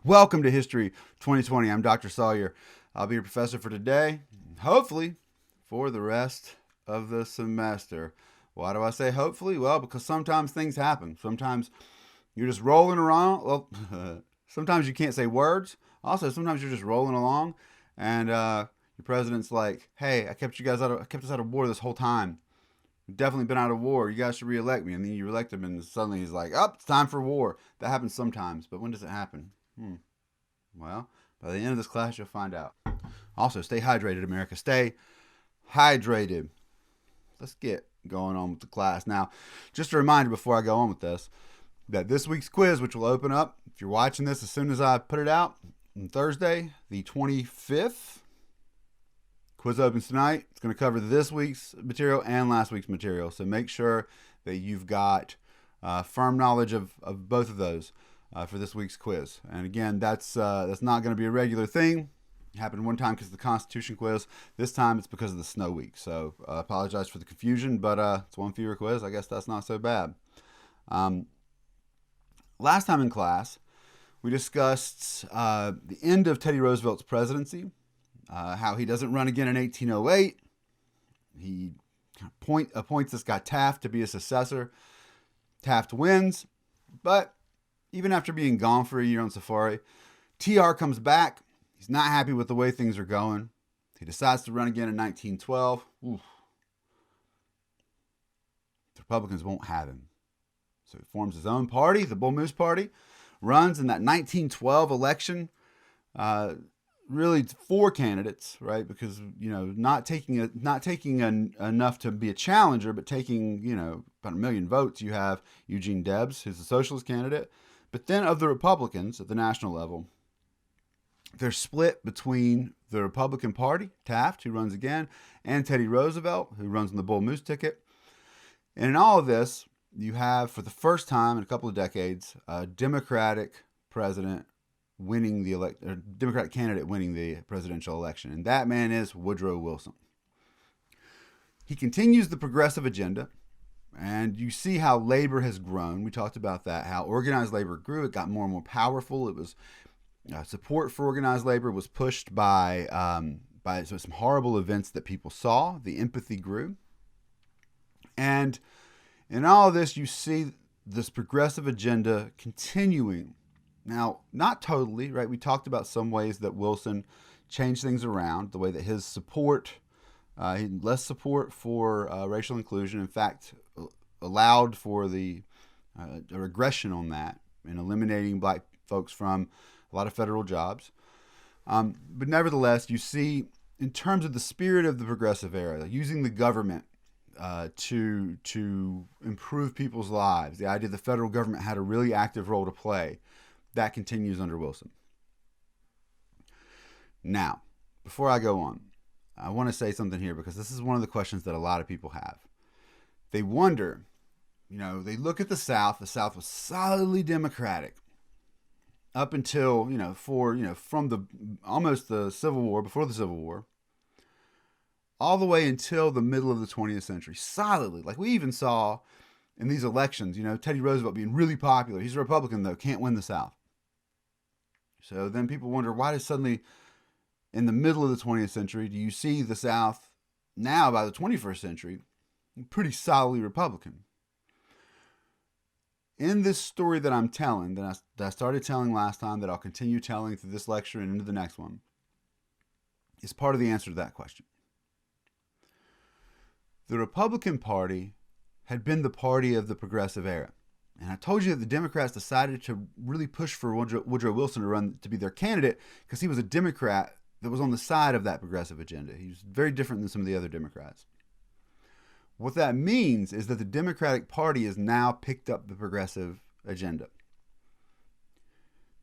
Welcome to History 2020. I'm Dr. Sawyer. I'll be your professor for today, hopefully for the rest of the semester. Why do I say hopefully? Well, because sometimes things happen. Sometimes you're just rolling around. Well, sometimes you can't say words. Also, sometimes you're just rolling along, and your president's like, "Hey, I kept us out of war this whole time. We've definitely been out of war. You guys should reelect me." And then you elect him, and suddenly he's like, "Oh, it's time for war." That happens sometimes, but when does it happen? Well, by the end of this class, you'll find out. Also, stay hydrated, America. Stay hydrated. Let's get going on with the class. Now, just a reminder before I go on with this, that this week's quiz, which will open up, if you're watching this as soon as I put it out, on Thursday, the 25th, quiz opens tonight. It's going to cover this week's material and last week's material. So make sure that you've got firm knowledge of both of those for this week's quiz. And again, that's not going to be a regular thing. It happened one time because of the Constitution quiz. This time it's because of the snow week. So I apologize for the confusion, but it's one fewer quiz. I guess that's not so bad. Last time in class, we discussed the end of Teddy Roosevelt's presidency, how he doesn't run again in 1808. He appoints this guy Taft to be his successor. Taft wins, but even after being gone for a year on safari, TR comes back. He's not happy with the way things are going. He decides to run again in 1912. Oof. The Republicans won't have him. So he forms his own party, the Bull Moose Party, runs in that 1912 election. Really four candidates, right? Because, not taking enough to be a challenger, but taking, about 1 million votes. You have Eugene Debs, who's the socialist candidate. But then of the Republicans at the national level, they're split between the Republican Party, Taft, who runs again, and Teddy Roosevelt, who runs on the Bull Moose ticket. And in all of this, you have, for the first time in a couple of decades, a Democratic president winning Democratic candidate winning the presidential election. And that man is Woodrow Wilson. He continues the progressive agenda. And you see how labor has grown. We talked about that, how organized labor grew. It got more and more powerful. It was support for organized labor was pushed by some horrible events that people saw. The empathy grew. And in all of this, you see this progressive agenda continuing. Now, not totally, right? We talked about some ways that Wilson changed things around, the way that his support, less support for racial inclusion, in fact, allowed for a regression on that in eliminating black folks from a lot of federal jobs. But nevertheless, you see, in terms of the spirit of the progressive era, using the government to improve people's lives, the idea the federal government had a really active role to play, that continues under Wilson. Now, before I go on, I want to say something here because this is one of the questions that a lot of people have. They wonder, they look at the South. The South was solidly Democratic up until, from almost the Civil War, before the Civil War, all the way until the middle of the 20th century. Solidly. Like we even saw in these elections, Teddy Roosevelt being really popular. He's a Republican, though, can't win the South. So then people wonder, why does suddenly, in the middle of the 20th century, do you see the South now, by the 21st century, pretty solidly Republican? In this story that I'm telling, that I started telling last time, that I'll continue telling through this lecture and into the next one, is part of the answer to that question. The Republican Party had been the party of the progressive era. And I told you that the Democrats decided to really push for Woodrow Wilson to be their candidate because he was a Democrat that was on the side of that progressive agenda. He was very different than some of the other Democrats. What that means is that the Democratic Party has now picked up the progressive agenda.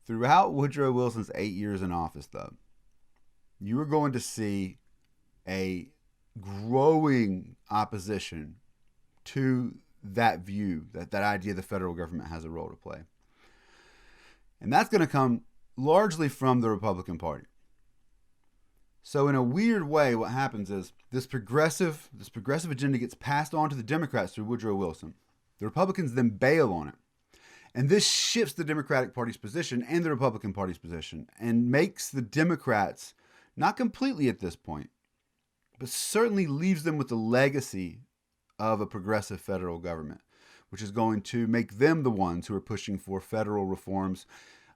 Throughout Woodrow Wilson's 8 years in office, though, you are going to see a growing opposition to that view, that idea the federal government has a role to play. And that's going to come largely from the Republican Party. So in a weird way, what happens is this progressive agenda gets passed on to the Democrats through Woodrow Wilson. The Republicans then bail on it. And this shifts the Democratic Party's position and the Republican Party's position and makes the Democrats, not completely at this point, but certainly leaves them with the legacy of a progressive federal government, which is going to make them the ones who are pushing for federal reforms.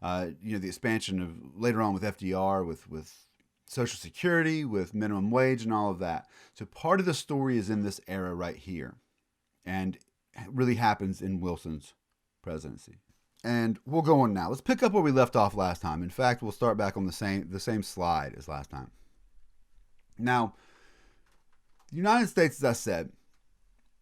The expansion of later on with FDR, with Social Security, with minimum wage and all of that. So part of the story is in this era right here. And it really happens in Wilson's presidency. And we'll go on now. Let's pick up where we left off last time. In fact, we'll start back on the same slide as last time. Now, the United States, as I said,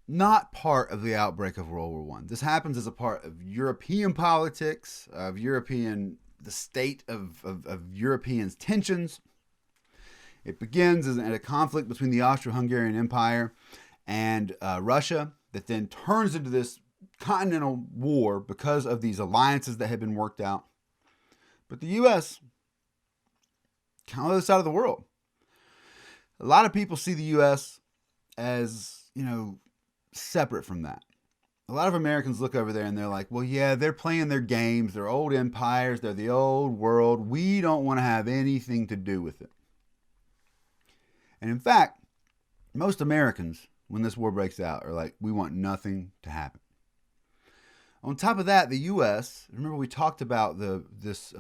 not part of the outbreak of World War I. This happens as a part of European politics, of the state of Europeans' tensions. It begins as a conflict between the Austro-Hungarian Empire and Russia that then turns into this continental war because of these alliances that had been worked out. But the U.S., kind of on the other side of the world. A lot of people see the U.S. as, separate from that. A lot of Americans look over there and they're like, well, yeah, they're playing their games. They're old empires. They're the old world. We don't want to have anything to do with it. And in fact, most Americans, when this war breaks out, are like, we want nothing to happen. On top of that, the U.S., remember we talked about this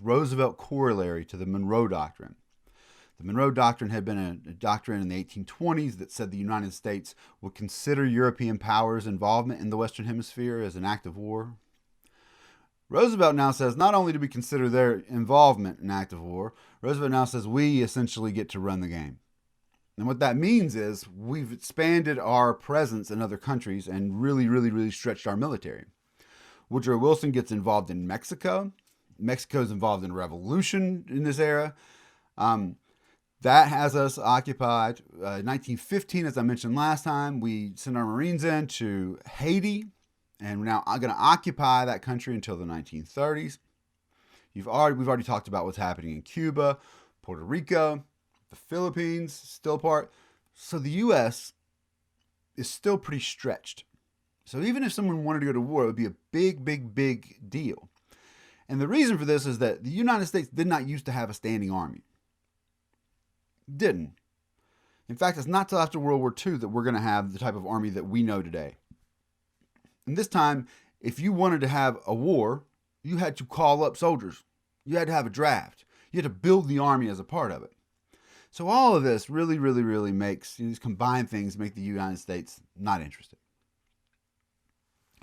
Roosevelt corollary to the Monroe Doctrine. The Monroe Doctrine had been a doctrine in the 1820s that said the United States would consider European powers' involvement in the Western Hemisphere as an act of war. Roosevelt now says not only do we consider their involvement an act of war, Roosevelt now says we essentially get to run the game. And what that means is we've expanded our presence in other countries and really, really, really stretched our military. Woodrow Wilson gets involved in Mexico. Mexico's involved in a revolution in this era. That has us occupied. 1915, as I mentioned last time, we sent our Marines in to Haiti, and we're now going to occupy that country until the 1930s. We've already talked about what's happening in Cuba, Puerto Rico, the Philippines, still part. So the U.S. is still pretty stretched. So even if someone wanted to go to war, it would be a big, big, big deal. And the reason for this is that the United States did not used to have a standing army. Didn't. In fact, it's not till after World War II that we're going to have the type of army that we know today. And this time, if you wanted to have a war, you had to call up soldiers. You had to have a draft. You had to build the army as a part of it. So all of this really, really, really makes, these combined things make the United States not interested.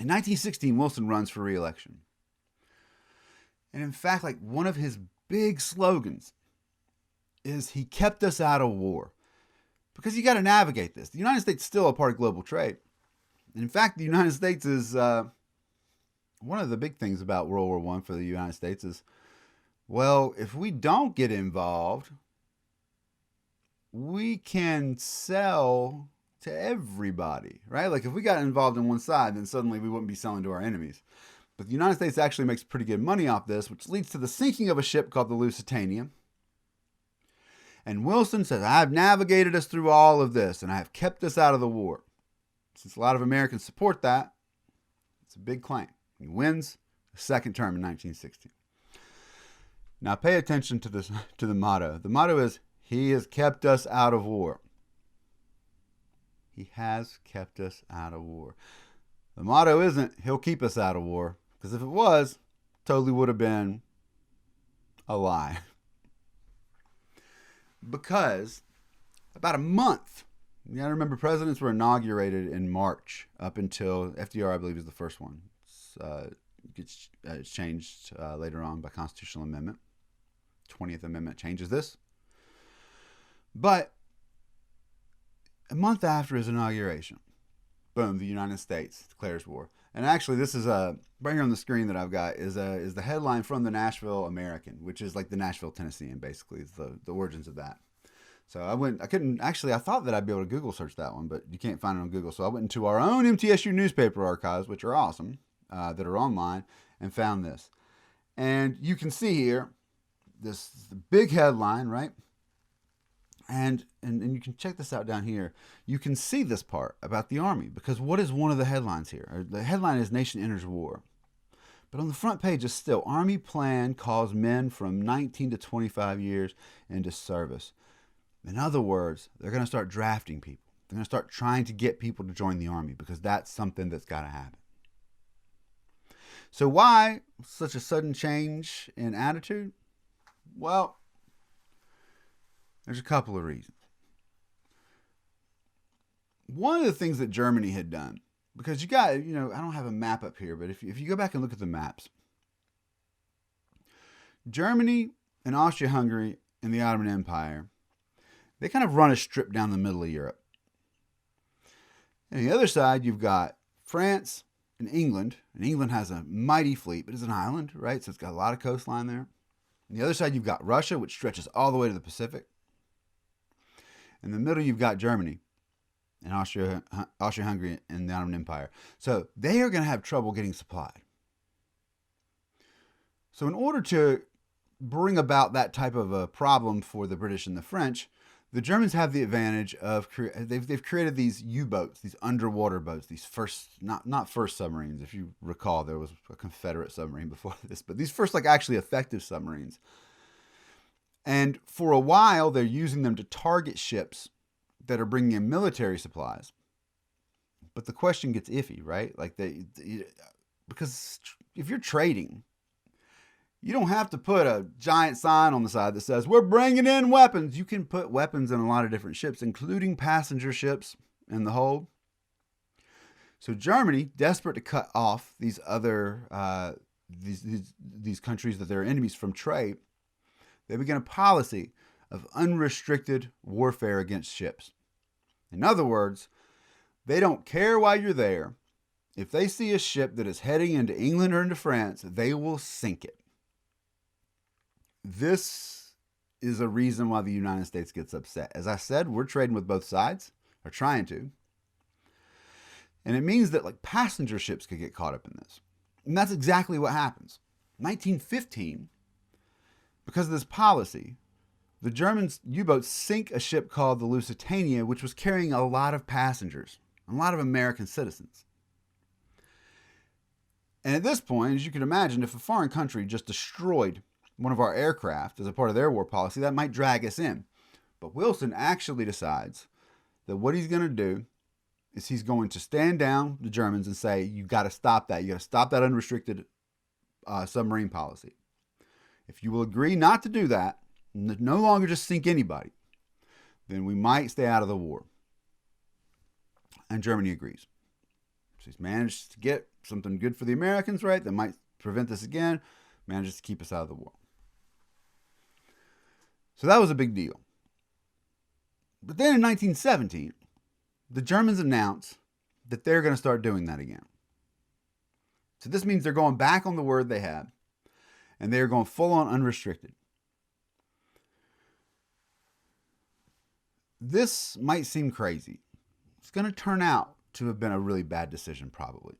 In 1916, Wilson runs for re-election. And in fact, one of his big slogans is he kept us out of war. Because you got to navigate this. The United States is still a part of global trade. And in fact, the United States is, one of the big things about World War I for the United States is, well, if we don't get involved, we can sell to everybody, right? If we got involved in one side, then suddenly we wouldn't be selling to our enemies. But the United States actually makes pretty good money off this, which leads to the sinking of a ship called the Lusitania. And Wilson says, I've navigated us through all of this, and I have kept us out of the war. Since a lot of Americans support that, it's a big claim. He wins the second term in 1916. Now pay attention to the motto. The motto is, he has kept us out of war. He has kept us out of war. The motto isn't, he'll keep us out of war, because if it was, totally would have been a lie. Because about a month, you got to remember, presidents were inaugurated in March up until FDR, I believe, is the first one. It's changed later on by constitutional amendment. 20th Amendment changes this. But a month after his inauguration, boom, the United States declares war. And actually, this is right here on the screen that I've got is the headline from the Nashville American, which is like the Nashville Tennessean, basically. It's the origins of that. So I thought that I'd be able to Google search that one, but you can't find it on Google. So I went into our own MTSU newspaper archives, which are awesome, that are online, and found this. And you can see here, this big headline, right? And you can check this out down here. You can see this part about the Army, because what is one of the headlines here? The headline is Nation Enters War. But on the front page is still, Army plan calls men from 19 to 25 years into service. In other words, they're going to start drafting people. They're going to start trying to get people to join the Army because that's something that's got to happen. So why such a sudden change in attitude? Well, there's a couple of reasons. One of the things that Germany had done, because I don't have a map up here, but if you go back and look at the maps, Germany and Austria-Hungary and the Ottoman Empire, they kind of run a strip down the middle of Europe. And on the other side, you've got France and England. And England has a mighty fleet, but it's an island, right? So it's got a lot of coastline there. On the other side, you've got Russia, which stretches all the way to the Pacific. In the middle, you've got Germany and Austria-Hungary and the Ottoman Empire. So they are going to have trouble getting supplied. So in order to bring about that type of a problem for the British and the French, the Germans have the advantage of they've created these U-boats, these underwater boats, these not first submarines. If you recall, there was a Confederate submarine before this, but these first actually effective submarines. And for a while, they're using them to target ships that are bringing in military supplies. But the question gets iffy, right? Because if you're trading, you don't have to put a giant sign on the side that says, we're bringing in weapons. You can put weapons in a lot of different ships, including passenger ships in the hold. So Germany, desperate to cut off these other these countries that they're enemies from trade, they began a policy of unrestricted warfare against ships. In other words, they don't care why you're there. If they see a ship that is heading into England or into France, they will sink it. This is a reason why the United States gets upset. As I said, we're trading with both sides, or trying to. And it means that passenger ships could get caught up in this. And that's exactly what happens. 1915, because of this policy, the German U-boats sink a ship called the Lusitania, which was carrying a lot of passengers, a lot of American citizens. And at this point, as you can imagine, if a foreign country just destroyed one of our aircraft as a part of their war policy, that might drag us in. But Wilson actually decides that what he's going to do is he's going to stand down the Germans and say, you've got to stop that. You got to stop that unrestricted submarine policy. If you will agree not to do that, no longer just sink anybody, then we might stay out of the war. And Germany agrees. So he's managed to get something good for the Americans, right? That might prevent this again. Manages to keep us out of the war. So that was a big deal. But then in 1917, the Germans announced that they're going to start doing that again. So this means they're going back on the word they had, and they're going full on unrestricted. This might seem crazy. It's going to turn out to have been a really bad decision, probably.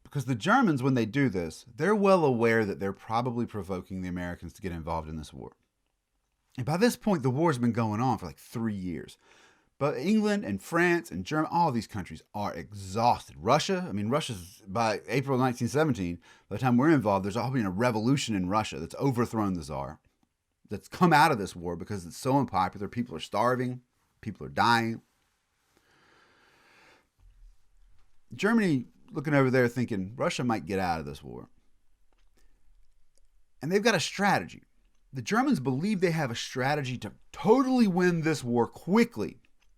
Because the Germans, when they do this, they're well aware that they're probably provoking the Americans to get involved in this war. And by this point, the war's been going on for 3 years. But England and France and Germany, all these countries are exhausted. Russia's, by April 1917, by the time we're involved, there's already been a revolution in Russia that's overthrown the Tsar, that's come out of this war because it's so unpopular. People are starving. People are dying. Germany, looking over there thinking Russia might get out of this war. And they've got a strategy. The Germans believe they have a strategy to totally win this war quickly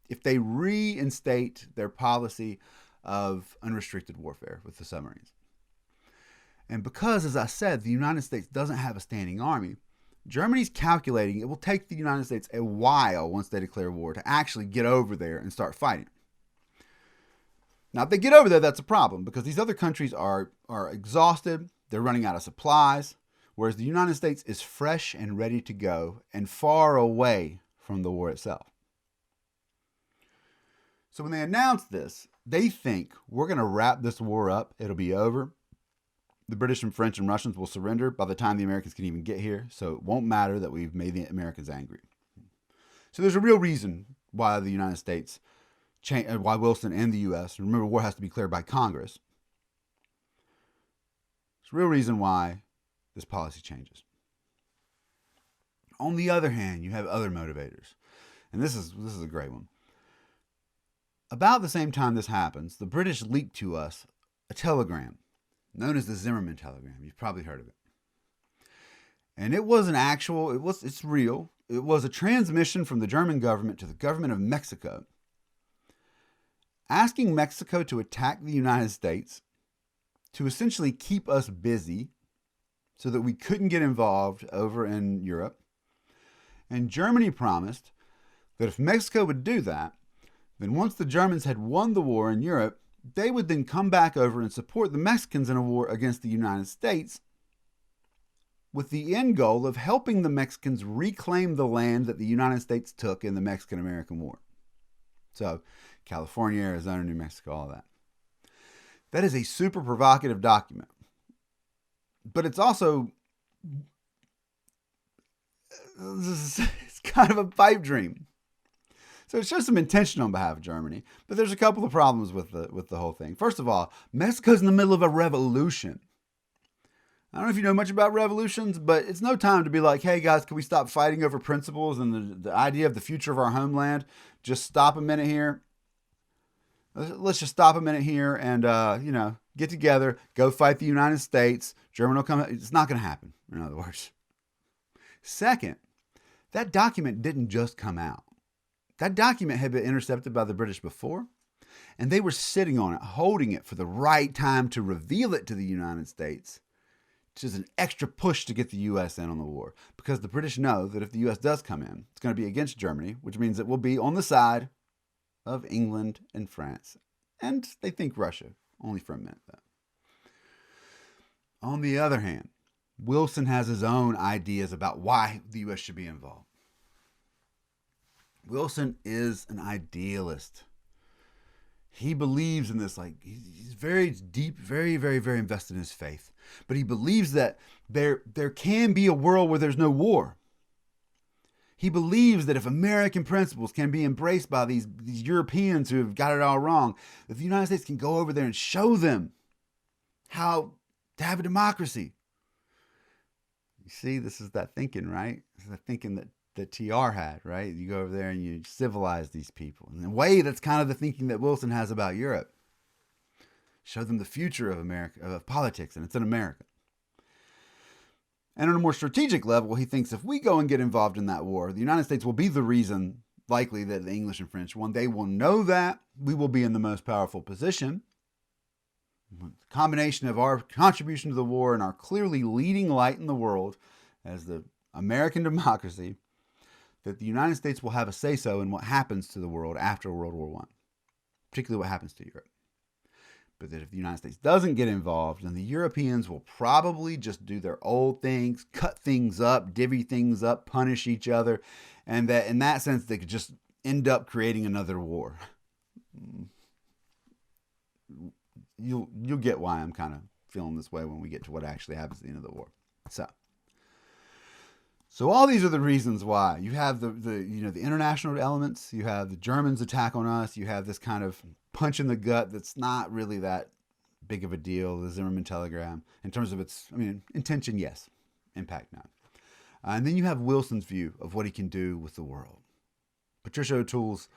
if they reinstate their policy of unrestricted warfare with the submarines. And because, as I said, the United States doesn't have a standing army, Germany's calculating it will take the United States a while once they declare war to actually get over there and start fighting. Now, if they get over there, that's a problem because these other countries are exhausted. They're running out of supplies, whereas the United States is fresh and ready to go and far away from the war itself. So when they announce this, they think we're going to wrap this war up. It'll be over. The British and French and Russians will surrender by the time the Americans can even get here. So it won't matter that we've made the Americans angry. So there's a real reason why the United States, why Wilson and the U.S., remember war has to be cleared by Congress. It's the real reason why this policy changes. On the other hand, you have other motivators. And this is a great one. About the same time this happens, the British leaked to us a telegram known as the Zimmerman telegram. You've probably heard of it. And it was it's real. It was a transmission from the German government to the government of Mexico, asking Mexico to attack the United States to essentially keep us busy so that we couldn't get involved over in Europe. And Germany promised that if Mexico would do that, then once the Germans had won the war in Europe, they would then come back over and support the Mexicans in a war against the United States, with the end goal of helping the Mexicans reclaim the land that the United States took in the Mexican-American War. So, California, Arizona, New Mexico, all that. That is a super provocative document. But it's also, it's kind of a pipe dream. So it shows some intention on behalf of Germany, but there's a couple of problems with the whole thing. First of all, Mexico's in the middle of a revolution. I don't know if you know much about revolutions, but it's no time to be like, hey guys, can we stop fighting over principles and the idea of the future of our homeland? Just stop a minute here. Let's just stop a minute here and, get together, go fight the United States. Germany will come. It's not going to happen, in other words. Second, that document didn't just come out. That document had been intercepted by the British before, and they were sitting on it, holding it for the right time to reveal it to the United States, which is an extra push to get the U.S. in on the war, because the British know that if the U.S. does come in, it's going to be against Germany, which means it will be on the side of England and France. And they think Russia, only for a minute, though. On the other hand, Wilson has his own ideas about why the U.S. should be involved. Wilson is an idealist. He believes in this, he's very deep, very, very, very invested in his faith. But he believes that there can be a world where there's no war. He believes that if American principles can be embraced by these Europeans who have got it all wrong, that the United States can go over there and show them how to have a democracy. You see, this is that thinking, right? This is that thinking that TR had, right? You go over there and you civilize these people. In a way, that's kind of the thinking that Wilson has about Europe. Show them the future of America, of politics, and it's in America. And on a more strategic level, he thinks if we go and get involved in that war, the United States will be the reason, likely, that the English and French won. They will know that. We will be in the most powerful position. The combination of our contribution to the war and our clearly leading light in the world as the American democracy, that the United States will have a say-so in what happens to the world after World War I, particularly what happens to Europe. But that if the United States doesn't get involved, then the Europeans will probably just do their old things, cut things up, divvy things up, punish each other, and that in that sense they could just end up creating another war. You'll get why I'm kind of feeling this way when we get to what actually happens at the end of the war. So all these are the reasons why. You have the international elements, you have the Germans' attack on us, you have this kind of punch in the gut that's not really that big of a deal, the Zimmerman telegram, in terms of its, intention, yes, impact, no. And then you have Wilson's view of what he can do with the world. Patricia O'Toole's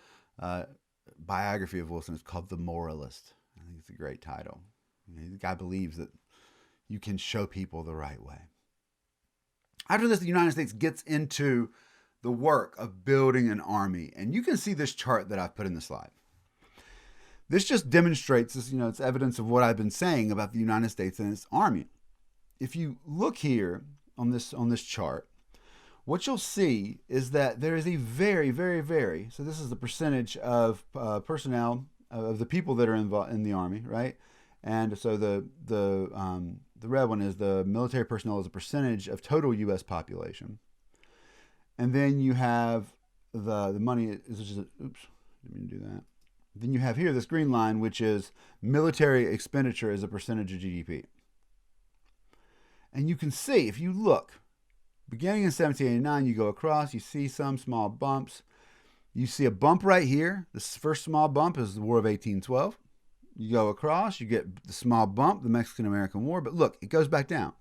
biography of Wilson is called The Moralist. I think it's a great title. The guy believes that you can show people the right way. After this, the United States gets into the work of building an army. And you can see this chart that I've put in the slide. This just demonstrates this, it's evidence of what I've been saying about the United States and its army. If you look here on this chart, what you'll see is that there is a very, very, very, so this is the percentage of personnel of the people that are involved in the army, right? And so the red one is the military personnel as a percentage of total U.S. population. And then you have the money, didn't mean to do that. Then you have here this green line, which is military expenditure as a percentage of GDP. And you can see, if you look, beginning in 1789, you go across, you see some small bumps. You see a bump right here. This first small bump is the War of 1812. You go across, you get the small bump, the Mexican-American War, but look, it goes back down.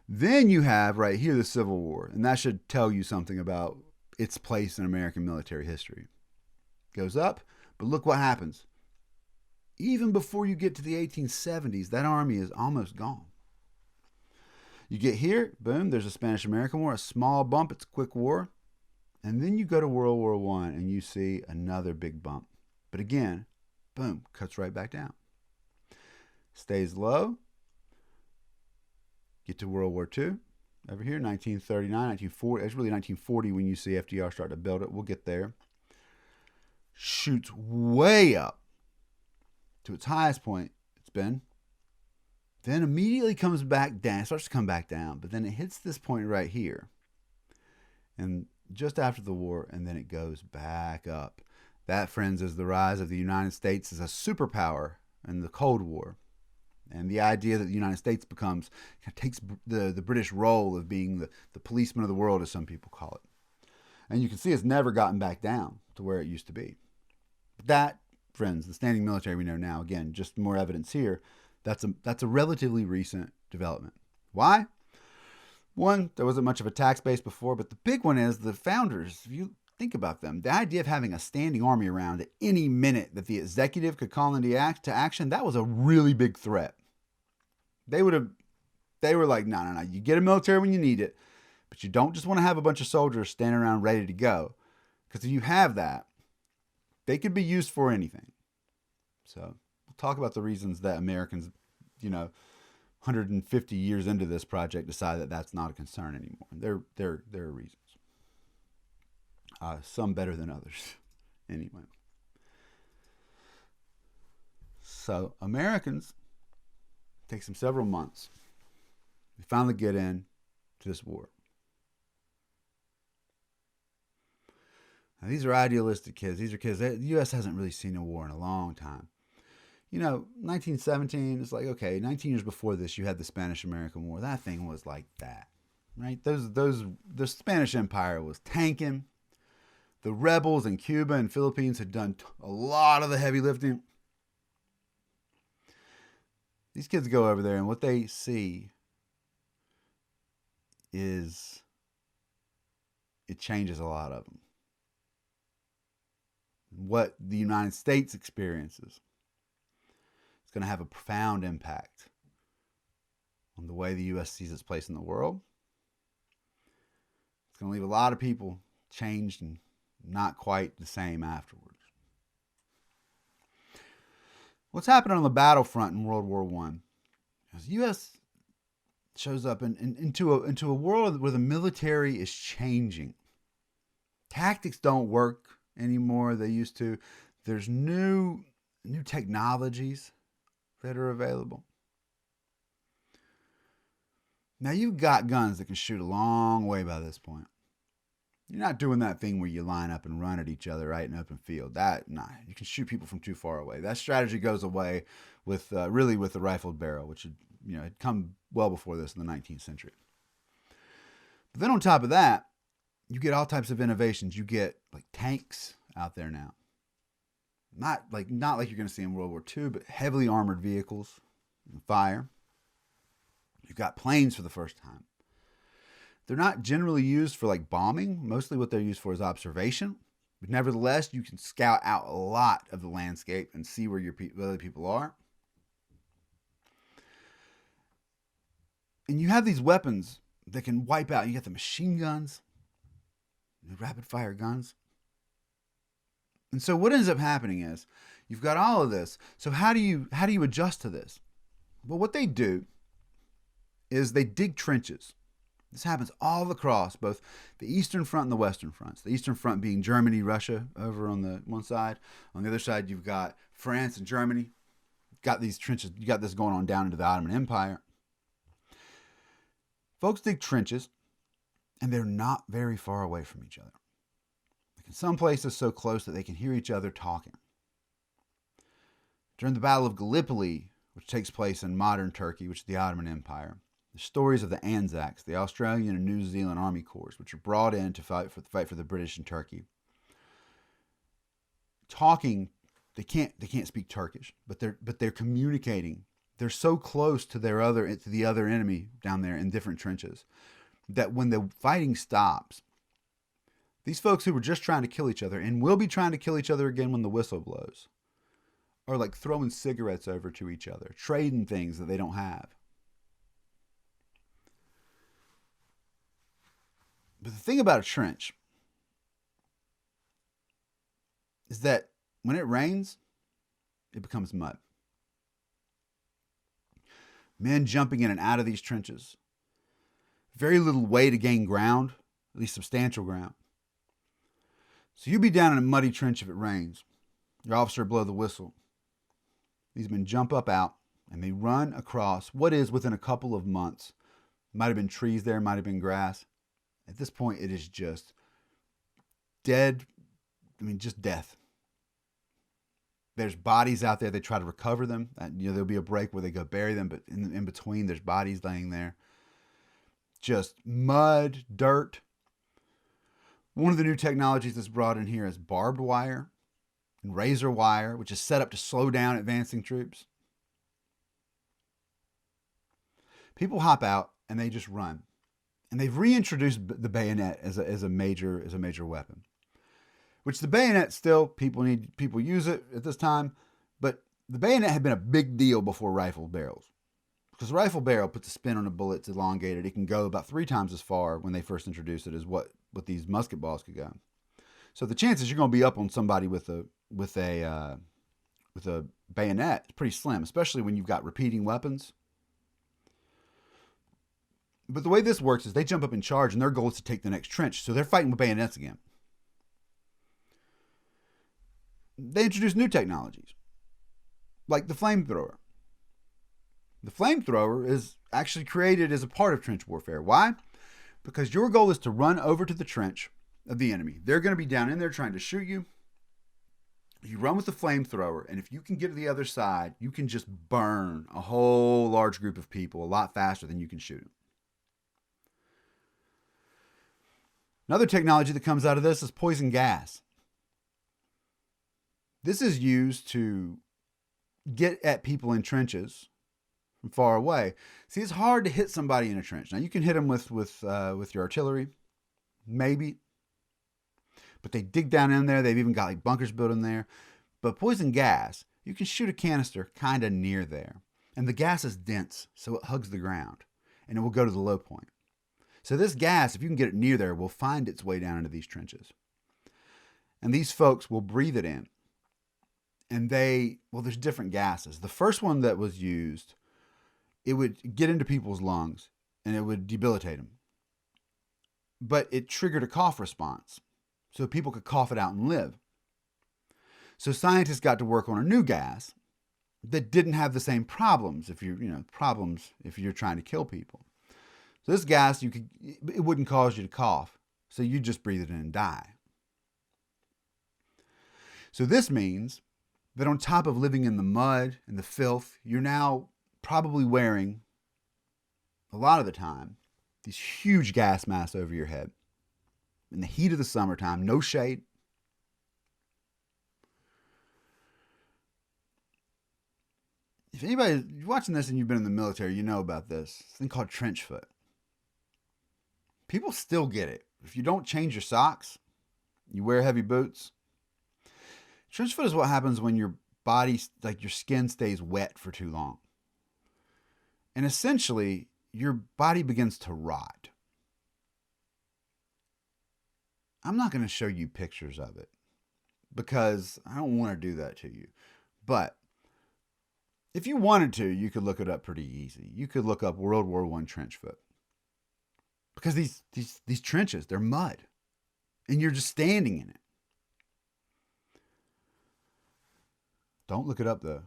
Then you have right here the Civil War, and that should tell you something about its place in American military history. It goes up, but look what happens. Even before you get to the 1870s, that army is almost gone. You get here, boom, there's a Spanish-American War, a small bump, it's a quick war. And then you go to World War I and you see another big bump. But again, boom, cuts right back down. Stays low. Get to World War II. Over here, 1939, 1940. It's really 1940 when you see FDR start to build it. We'll get there. Shoots way up to its highest point it's been. Then immediately comes back down. It starts to come back down. But then it hits this point right here. And just after the war, and then it goes back up. That, friends, is the rise of the United States as a superpower in the Cold War. And the idea that the United States takes the British role of being the policeman of the world, as some people call it. And you can see it's never gotten back down to where it used to be. But that, friends, the standing military we know now, again, just more evidence here, that's a relatively recent development. Why? One, there wasn't much of a tax base before, but the big one is the founders. If you think about them, the idea of having a standing army around at any minute that the executive could call into action, that was a really big threat. They were like, no. You get a military when you need it, but you don't just want to have a bunch of soldiers standing around ready to go. Because if you have that, they could be used for anything. So we'll talk about the reasons that Americans, 150 years into this project, decide that that's not a concern anymore. There are reasons. Some better than others. Anyway. So Americans, takes them several months. We finally get in to this war. Now, these are idealistic kids. These are kids. The U.S. hasn't really seen a war in a long time. 1917, it's like, okay, 19 years before this, you had the Spanish-American War. That thing was like that, right? The Spanish Empire was tanking. The rebels in Cuba and Philippines had done a lot of the heavy lifting. These kids go over there, and what they see is it changes a lot of them. What the United States experiences, it's going to have a profound impact on the way the U.S. sees its place in the world. It's going to leave a lot of people changed and not quite the same afterwards. What's happening on the battlefront in World War I? As the U.S. shows up into a world where the military is changing. Tactics don't work anymore. They used to. There's new technologies that are available. Now you've got guns that can shoot a long way by this point. You're not doing that thing where you line up and run at each other right in an open field. You can shoot people from too far away. That strategy goes away with the rifled barrel, which had come well before this in the 19th century. But then on top of that, you get all types of innovations. You get like tanks out there now. Not like you're going to see in World War II, but heavily armored vehicles, fire. You've got planes for the first time. They're not generally used for like bombing. Mostly what they're used for is observation. But nevertheless, you can scout out a lot of the landscape and see where other people are. And you have these weapons that can wipe out. You got the machine guns, the rapid fire guns. And so what ends up happening is you've got all of this. So how do you adjust to this? Well, what they do is they dig trenches. This happens all across both the Eastern Front and the Western Fronts. The Eastern Front being Germany, Russia over on the one side. On the other side, you've got France and Germany. Got these trenches. You got this going on down into the Ottoman Empire. Folks dig trenches, and they're not very far away from each other. Like in some places so close that they can hear each other talking. During the Battle of Gallipoli, which takes place in modern Turkey, which is the Ottoman Empire, the stories of the Anzacs, the Australian and New Zealand Army Corps, which are brought in to fight for the British in Turkey, talking They can't speak Turkish, but they're communicating. They're so close to the other enemy down there in different trenches that when the fighting stops, these folks who were just trying to kill each other and will be trying to kill each other again when the whistle blows are like throwing cigarettes over to each other, trading things that they don't have. But the thing about a trench is that when it rains, it becomes mud. Men jumping in and out of these trenches. Very little way to gain ground, at least substantial ground. So you'd be down in a muddy trench if it rains. Your officer blow the whistle. These men jump up out and they run across what is within a couple of months. Might have been trees there, might have been grass. At this point, it is just dead. Just death. There's bodies out there. They try to recover them. There'll be a break where they go bury them, but in between, there's bodies laying there. Just mud, dirt. One of the new technologies that's brought in here is barbed wire and razor wire, which is set up to slow down advancing troops. People hop out and they just run. And they've reintroduced the bayonet as a major weapon. Which the bayonet still, people use it at this time, but the bayonet had been a big deal before rifle barrels. Because the rifle barrel puts a spin on a bullet, it's elongated. It can go about 3 times as far when they first introduced it as what these musket balls could go. So the chances you're going to be up on somebody with a bayonet is pretty slim, especially when you've got repeating weapons. But the way this works is they jump up in charge and their goal is to take the next trench. So they're fighting with bayonets again. They introduce new technologies, like the flamethrower. The flamethrower is actually created as a part of trench warfare. Why? Because your goal is to run over to the trench of the enemy. They're going to be down in there trying to shoot you. You run with the flamethrower, and if you can get to the other side, you can just burn a whole large group of people a lot faster than you can shoot them. Another technology that comes out of this is poison gas. This is used to get at people in trenches from far away. See, it's hard to hit somebody in a trench. Now, you can hit them with your artillery, maybe. But they dig down in there. They've even got like bunkers built in there. But poison gas, you can shoot a canister kind of near there. And the gas is dense, so it hugs the ground. And it will go to the low point. So this gas, if you can get it near there, will find its way down into these trenches. And these folks will breathe it in. And there's different gases. The first one that was used, it would get into people's lungs and it would debilitate them. But it triggered a cough response. So people could cough it out and live. So scientists got to work on a new gas that didn't have the same problems if you're trying to kill people. So this gas, it wouldn't cause you to cough. So you just breathe it in and die. So this means that on top of living in the mud and the filth, you're now probably wearing, a lot of the time, these huge gas masks over your head. In the heat of the summertime, no shade. If anybody's watching this and you've been in the military, you know about this thing called trench foot. People still get it. If you don't change your socks, you wear heavy boots. Trench foot is what happens when your body, like your skin, stays wet for too long. And essentially, your body begins to rot. I'm not going to show you pictures of it because I don't want to do that to you. But if you wanted to, you could look it up pretty easy. You could look up World War I trench foot. Because these trenches, they're mud. And you're just standing in it. Don't look it up, though.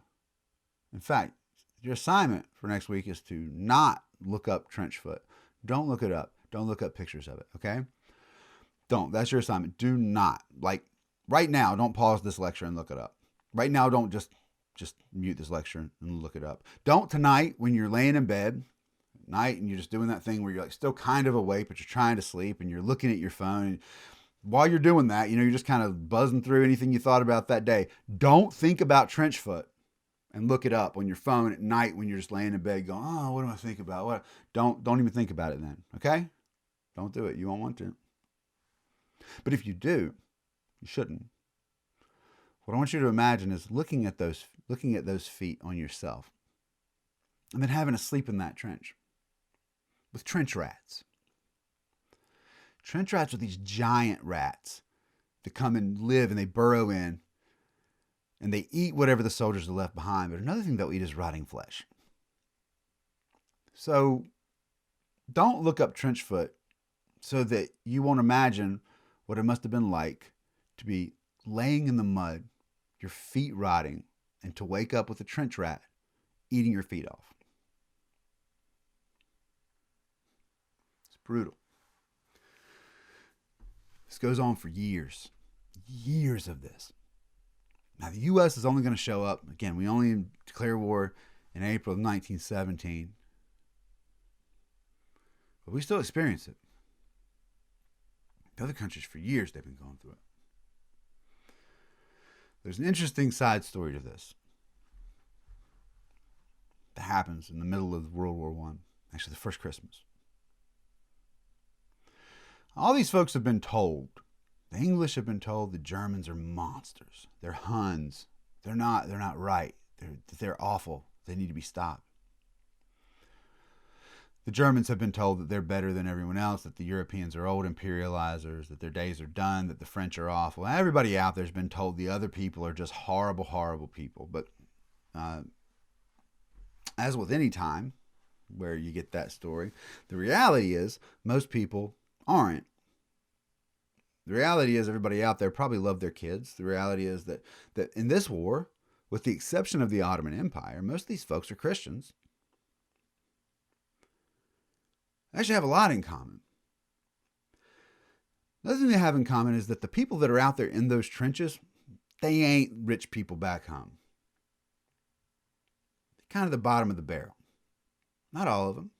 In fact, your assignment for next week is to not look up trench foot. Don't look it up. Don't look up pictures of it, okay? Don't. That's your assignment. Do not. Like, right now, don't pause this lecture and look it up. Right now, don't just mute this lecture and look it up. Don't tonight when you're laying in bed at night and you're just doing that thing where you're like still kind of awake, but you're trying to sleep and you're looking at your phone. while you're doing that, you're just kind of buzzing through anything you thought about that day. Don't think about trench foot and look it up on your phone at night when you're just laying in bed going, oh, what do I think about? What? Don't even think about it then, okay? Don't do it. You won't want to. But if you do, you shouldn't. What I want you to imagine is looking at those feet on yourself and then having to sleep in that trench with trench rats. Trench rats are these giant rats that come and live and they burrow in and they eat whatever the soldiers have left behind. But another thing they'll eat is rotting flesh. So don't look up trench foot so that you won't imagine what it must have been like to be laying in the mud, your feet rotting, and to wake up with a trench rat eating your feet off. It's brutal. This goes on for years of this. Now, the U.S. is only going to show up, again, we only declare war in April of 1917, but we still experience it. The other countries, for years, they've been going through it. There's an interesting side story to this that happens in the middle of World War I, actually the first Christmas. All these folks have been told, the English have been told the Germans are monsters. They're Huns. They're not right. They're awful. They need to be stopped. The Germans have been told that they're better than everyone else, that the Europeans are old imperializers, that their days are done, that the French are awful. Everybody out there has been told the other people are just horrible, horrible people. But as with any time where you get that story, the reality is most people aren't. The reality is everybody out there probably loved their kids. The reality is that in this war, with the exception of the Ottoman Empire, most of these folks are Christians. They actually have a lot in common. Another thing they have in common is that the people that are out there in those trenches, they ain't rich people back home. They're kind of the bottom of the barrel. Not all of them.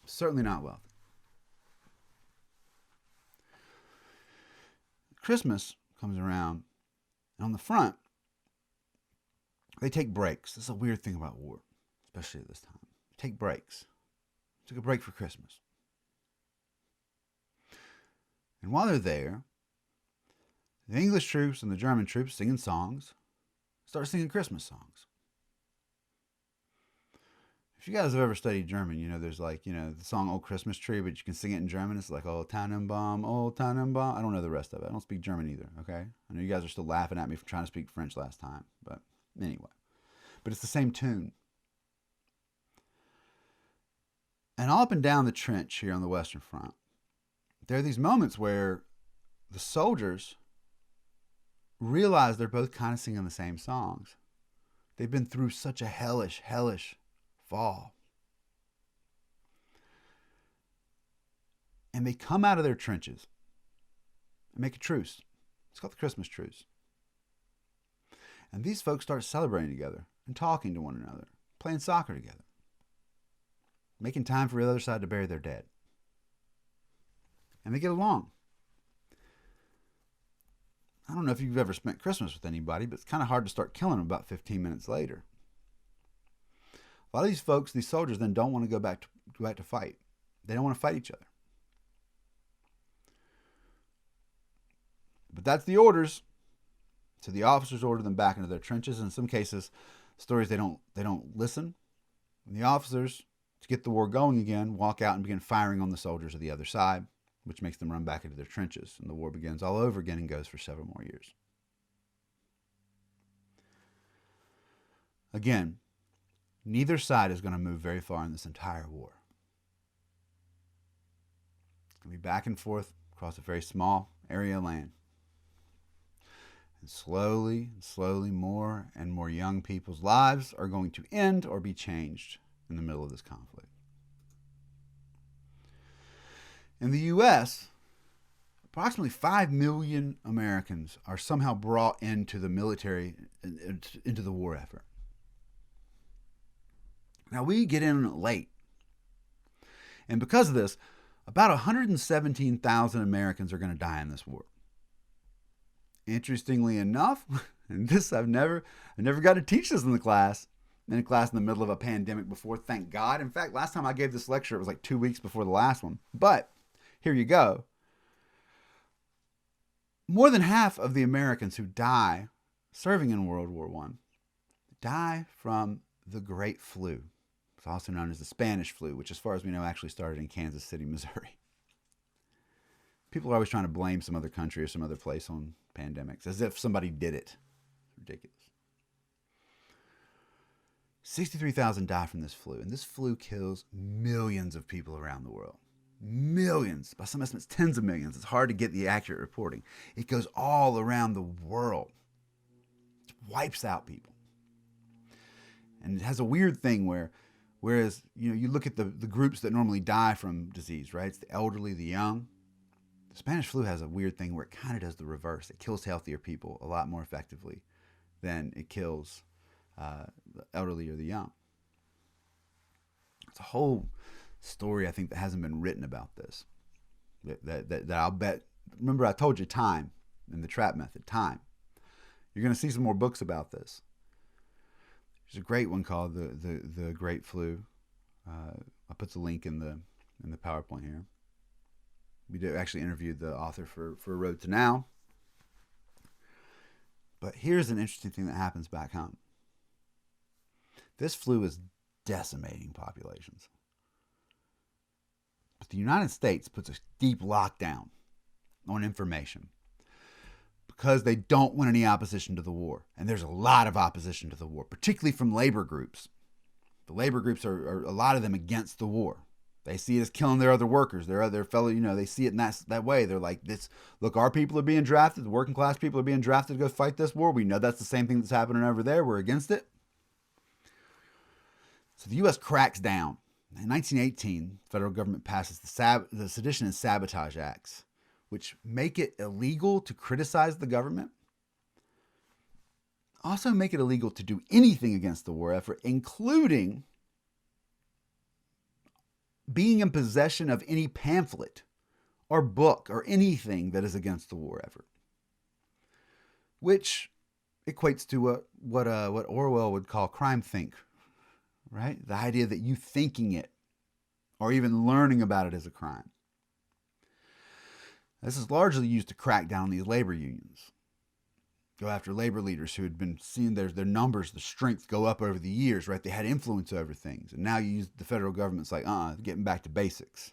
Certainly not wealthy. Christmas comes around, and on the front, they take breaks. This is a weird thing about war, especially at this time. They take breaks. Took a break for Christmas. And while they're there, the English troops and the German troops singing songs, start singing Christmas songs. If you guys have ever studied German, there's the song Old Christmas Tree, but you can sing it in German. It's like, oh, Tannenbaum, oh, Tannenbaum. I don't know the rest of it. I don't speak German either, okay? I know you guys are still laughing at me for trying to speak French last time, but anyway. But it's the same tune. And all up and down the trench here on the Western Front, there are these moments where the soldiers realize they're both kind of singing the same songs. They've been through such a hellish fall. And they come out of their trenches and make a truce. It's called the Christmas truce. And these folks start celebrating together and talking to one another, playing soccer together, making time for the other side to bury their dead. And they get along. I don't know if you've ever spent Christmas with anybody, but it's kind of hard to start killing them about 15 minutes later. A lot of these folks, these soldiers, then don't want to go back to fight. They don't want to fight each other. But that's the orders. So the officers order them back into their trenches. In some cases, stories they don't listen. And the officers, to get the war going again, walk out and begin firing on the soldiers of the other side, which makes them run back into their trenches. And the war begins all over again and goes for several more years. Again, neither side is going to move very far in this entire war. It's going to be back and forth across a very small area of land. And slowly, more and more young people's lives are going to end or be changed in the middle of this conflict. In the U.S., approximately 5 million Americans are somehow brought into the military, into the war effort. Now, we get in late. And because of this, about 117,000 Americans are going to die in this war. Interestingly enough, and this I never got to teach this in a class in the middle of a pandemic before, thank God. In fact, last time I gave this lecture, it was like 2 weeks before the last one. But here you go. More than half of the Americans who die serving in World War I die from the Great Flu. It's also known as the Spanish flu, which as far as we know actually started in Kansas City, Missouri. People are always trying to blame some other country or some other place on pandemics, as if somebody did it. It's ridiculous. 63,000 die from this flu, and this flu kills millions of people around the world. Millions. By some estimates, tens of millions. It's hard to get the accurate reporting. It goes all around the world. It wipes out people. And it has a weird thing whereas you look at the groups that normally die from disease, right? It's the elderly, the young. The Spanish flu has a weird thing where it kind of does the reverse. It kills healthier people a lot more effectively than it kills the elderly or the young. It's a whole story, I think, that hasn't been written about this. That I'll bet. Remember, I told you time and the trap method. Time. You're going to see some more books about this. There's a great one called the Great Flu. I'll put the link in the PowerPoint here. We did actually interviewed the author for Road to Now. But here's an interesting thing that happens back home. This flu is decimating populations. But the United States puts a deep lockdown on information because they don't want any opposition to the war. And there's a lot of opposition to the war, particularly from labor groups. The labor groups are a lot of them against the war. They see it as killing their other workers, their other fellow, they see it in that way. They're like, look, our people are being drafted, the working class people are being drafted to go fight this war. We know that's the same thing that's happening over there. We're against it. So the U.S. cracks down. In 1918, the federal government passes the Sedition and Sabotage Acts, which make it illegal to criticize the government. Also make it illegal to do anything against the war effort, including being in possession of any pamphlet or book or anything that is against the war effort, which equates to what Orwell would call crime think, right? The idea that you thinking it or even learning about it is a crime. This is largely used to crack down on these labor unions, go after labor leaders who had been seeing their numbers, the strength go up over the years, right? They had influence over things. And now you use the federal government's like, getting back to basics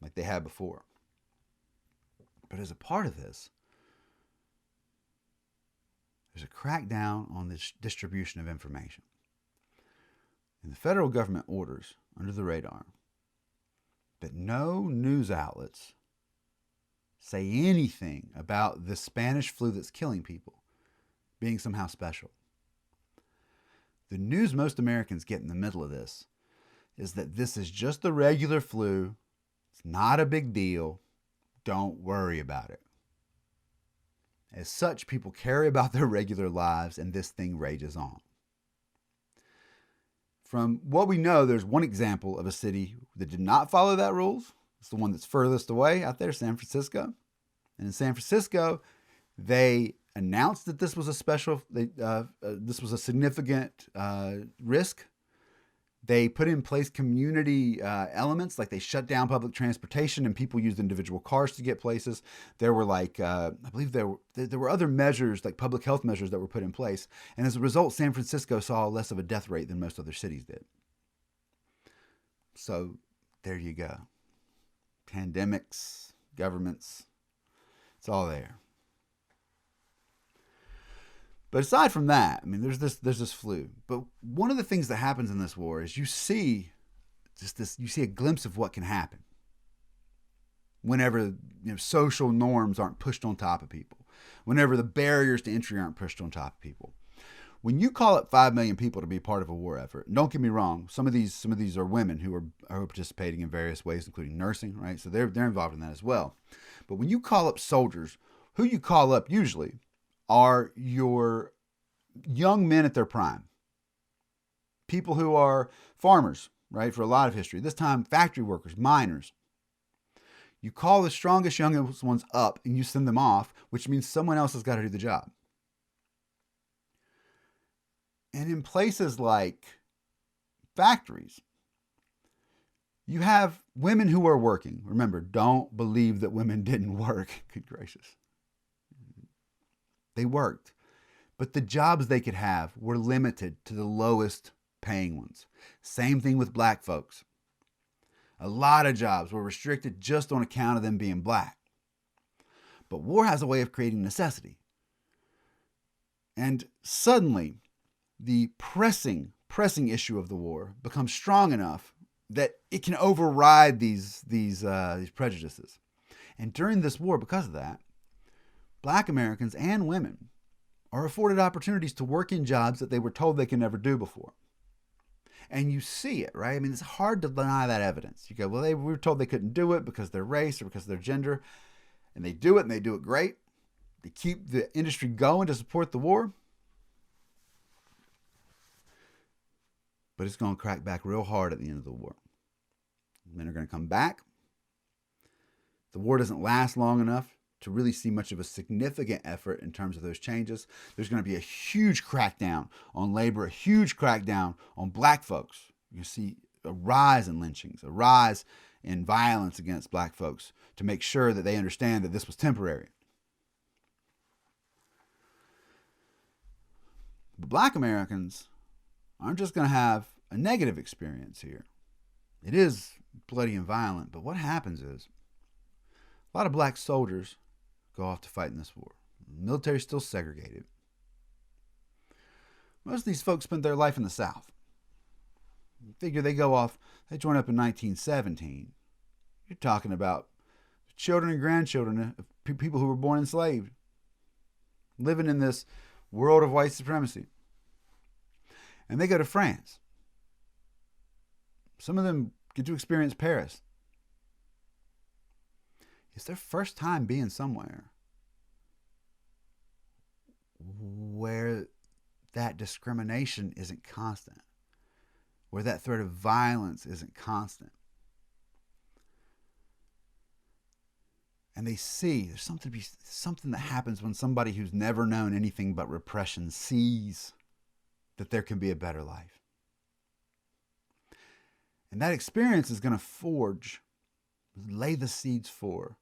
like they had before. But as a part of this, there's a crackdown on the distribution of information. And the federal government orders, under the radar, that no news outlets say anything about the Spanish flu that's killing people being somehow special. The news most Americans get in the middle of this is that this is just the regular flu. It's not a big deal. Don't worry about it. As such, people carry about their regular lives and this thing rages on. From what we know, there's one example of a city that did not follow that rules. It's the one that's furthest away out there, San Francisco. And in San Francisco, they announced that this was this was a significant risk. They put in place community elements, like they shut down public transportation and people used individual cars to get places. There were I believe there were other measures, like public health measures that were put in place. And as a result, San Francisco saw less of a death rate than most other cities did. So there you go. Pandemics, governments, it's all there. But aside from that, I mean, there's this flu. But one of the things that happens in this war is you see a glimpse of what can happen whenever social norms aren't pushed on top of people, whenever the barriers to entry aren't pushed on top of people. When you call up 5 million people to be part of a war effort, and don't get me wrong, some of these are women who are participating in various ways, including nursing, right? So they're involved in that as well. But when you call up soldiers, who you call up usually are your young men at their prime. People who are farmers, right, for a lot of history. This time, factory workers, miners. You call the strongest, youngest ones up and you send them off, which means someone else has got to do the job. And in places like factories, you have women who are working. Remember, don't believe that women didn't work. Good gracious. They worked. But the jobs they could have were limited to the lowest paying ones. Same thing with black folks. A lot of jobs were restricted just on account of them being black. But war has a way of creating necessity. And suddenly, the pressing issue of the war becomes strong enough that it can override these prejudices. And during this war, because of that, black Americans and women are afforded opportunities to work in jobs that they were told they could never do before. And you see it, right? I mean, it's hard to deny that evidence. You go, well, we were told they couldn't do it because of their race or because of their gender. And they do it, and they do it great. They keep the industry going to support the war. But it's going to crack back real hard at the end of the war. Men are going to come back. The war doesn't last long enough to really see much of a significant effort in terms of those changes. There's going to be a huge crackdown on labor, a huge crackdown on black folks. You see a rise in lynchings, a rise in violence against black folks to make sure that they understand that this was temporary. But black Americans aren't just going to have a negative experience here. It is bloody and violent, but what happens is a lot of black soldiers go off to fight in this war. The military is still segregated. Most of these folks spent their life in the South. You figure they go off, they join up in 1917. You're talking about children and grandchildren of people who were born enslaved, living in this world of white supremacy. And they go to France. Some of them get to experience Paris. It's their first time being somewhere where that discrimination isn't constant, where that threat of violence isn't constant. And they see there's something that happens when somebody who's never known anything but repression sees that there can be a better life. And that experience is going to lay the seeds for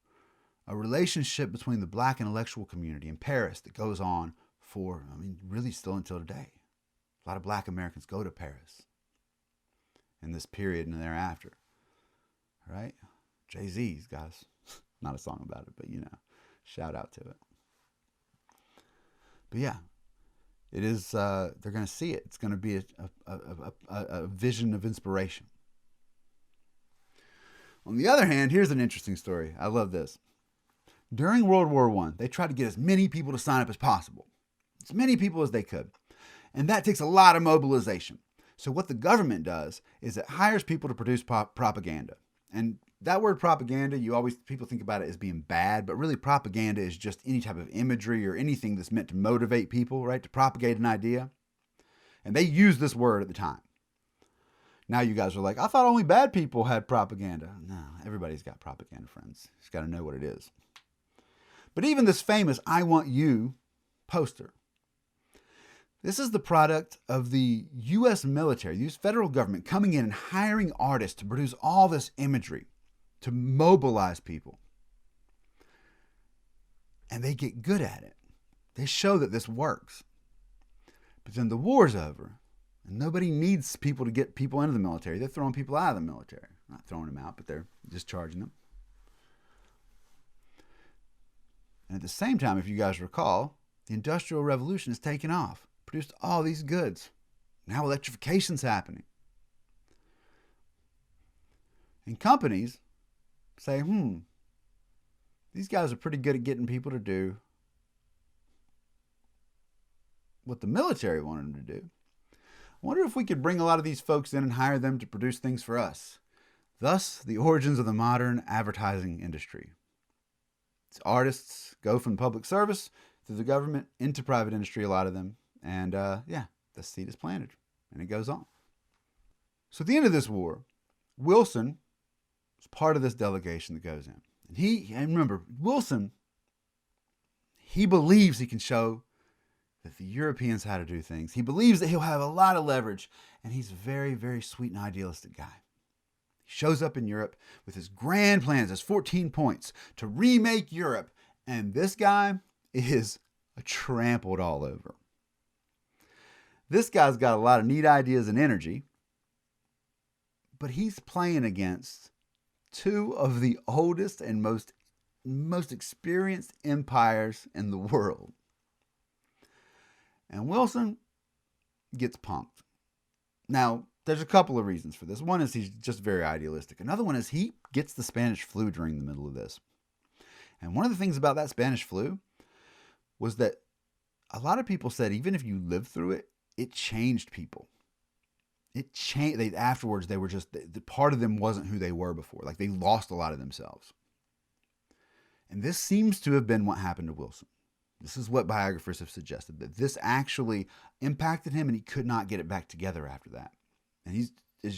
a relationship between the black intellectual community in Paris that goes on for, really still until today. A lot of black Americans go to Paris in this period and thereafter, right? Jay-Z's got us, not a song about it, but shout out to it. But yeah, it is, they're going to see it. It's going to be a vision of inspiration. On the other hand, here's an interesting story. I love this. During World War I, they tried to get as many people to sign up as possible. As many people as they could. And that takes a lot of mobilization. So what the government does is it hires people to produce propaganda. And that word propaganda, people think about it as being bad, but really propaganda is just any type of imagery or anything that's meant to motivate people, right? To propagate an idea. And they used this word at the time. Now you guys are like, I thought only bad people had propaganda. No, everybody's got propaganda, friends. You just got to know what it is. But even this famous I Want You poster, this is the product of the U.S. military, the U.S. federal government coming in and hiring artists to produce all this imagery to mobilize people. And they get good at it. They show that this works. But then the war's over. And nobody needs people to get people into the military. They're throwing people out of the military. Not throwing them out, but they're discharging them. And at the same time, if you guys recall, the Industrial Revolution has taken off, produced all these goods. Now electrification's happening. And companies say, these guys are pretty good at getting people to do what the military wanted them to do. I wonder if we could bring a lot of these folks in and hire them to produce things for us. Thus, the origins of the modern advertising industry. It's artists go from public service through the government into private industry, a lot of them. And the seed is planted and it goes on. So at the end of this war, Wilson was part of this delegation that goes in. And remember, Wilson, he believes he can show that the Europeans how to do things. He believes that he'll have a lot of leverage, and he's a very, very sweet and idealistic guy. He shows up in Europe with his grand plans, his 14 points to remake Europe, and this guy is trampled all over. This guy's got a lot of neat ideas and energy, but he's playing against two of the oldest and most experienced empires in the world. And Wilson gets punked. Now, there's a couple of reasons for this. One is he's just very idealistic. Another one is he gets the Spanish flu during the middle of this. And one of the things about that Spanish flu was that a lot of people said even if you lived through it, it changed people. It changed. Afterwards, they were just, the part of them wasn't who they were before. Like they lost a lot of themselves. And this seems to have been what happened to Wilson. This is what biographers have suggested, that this actually impacted him and he could not get it back together after that. And we'll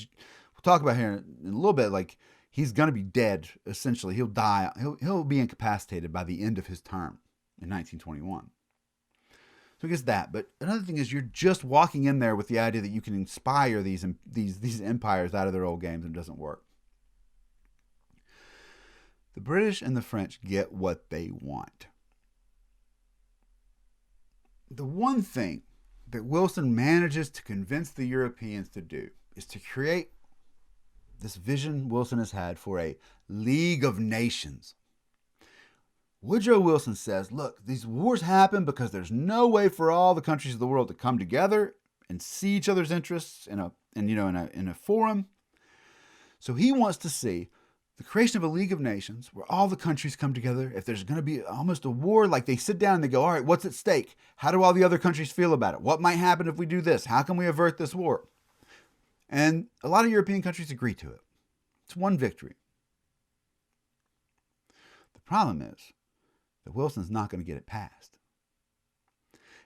talk about here in a little bit, like he's going to be dead, essentially. He'll die. He'll be incapacitated by the end of his term in 1921. So I guess that. But another thing is you're just walking in there with the idea that you can inspire these empires out of their old games, and it doesn't work. The British and the French get what they want. The one thing that Wilson manages to convince the Europeans to do is to create this vision Wilson has had for a League of Nations. Woodrow Wilson says, look, these wars happen because there's no way for all the countries of the world to come together and see each other's interests in a forum. So he wants to see the creation of a League of Nations where all the countries come together. If there's going to be almost a war, like they sit down and they go, all right, what's at stake? How do all the other countries feel about it? What might happen if we do this? How can we avert this war? And a lot of European countries agree to it. It's one victory. The problem is that Wilson's not going to get it passed.